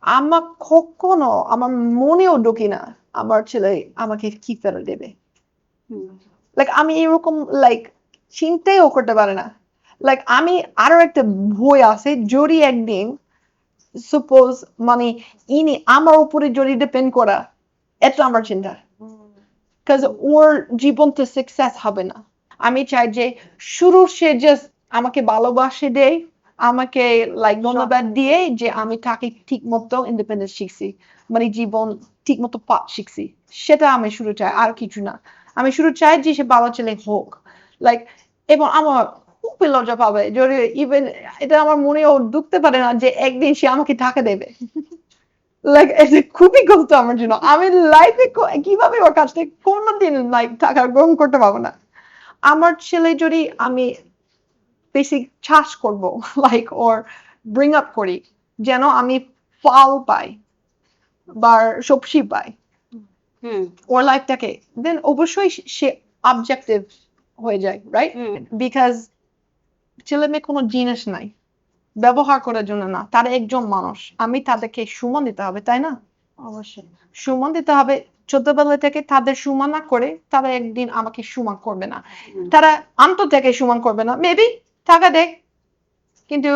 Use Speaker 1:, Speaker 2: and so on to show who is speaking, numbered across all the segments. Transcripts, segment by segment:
Speaker 1: আমার কখনো আমার মনেও ঢুকি না আমার ছেলে আমাকে কি ফেরত দেবে। লাইক আমি এরকম লাইক চিন্তাও করতে পারে না। লাইক আমি আরো একটা ভয় আছে যদি একদিন সাপোজ মানে ইনি আমার উপরে যদি ডিপেন্ড করা, এটা আমার চিন্তা। কাজ ওর জীবনটা সাকসেস হবে না। আমি চাই যে শুরু সে জাস্ট আমাকে ভালোবাসে দেয়, আমাকে লাইক ধন্যবাদ দিয়ে যে আমি তাকে ঠিক মতো ইন্ডিপেন্ডেন্স শিখছি, মানে জীবন ঠিক মতো শিখছি, সেটা আমি শুরু চাই, আর কিছু না। আমি শুরু চাই যে সে ভালো ছেলে হোক, লাইক। এবং আমার খুবই লজ্জা পাবে যদি ইভেন এটা আমার মনেও ঢুকতে পারে না যে একদিন সে আমাকে টাকা দেবে। লাইক এটা খুবই কষ্ট আমার জন্য। আমি লাইফে কিভাবে ওর কাছ থেকে কোনোদিন লাইক টাকা গ্রহণ করতে পারবো না। আমার ছেলে যদি আমি বেশি চাষ করবো লাইক ওর ব্রিং আপ করি যেন আমি ফল পাই বা সবজি পাই ওর লাইফটাকে, দেন অবশ্যই সে অবজেক্টিভ হয়ে যায়, রাইট? বিকজ ছেলে মেয়ে কোনো জিনিস নাই ব্যবহার করার জন্য না, তারা একজন মানুষ, আমি তাদেরকে সম্মান দিতে হবে, তাই না?
Speaker 2: অবশ্যই।
Speaker 1: সম্মান দিতে হবে। ছোটবেলা থেকে তাদের সম্মান না করে তারা একদিন আমাকে সম্মান করবে না, তারা অন্তর থেকে সম্মান করবে না, মেবি টাকা দেয় কিন্তু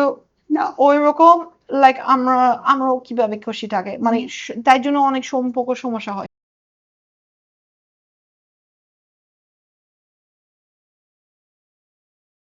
Speaker 1: ওই রকম লাইক আমরাও কিভাবে খুশি থাকে, মানে তাই জন্য অনেক সম্পর্ক সমস্যা হয়।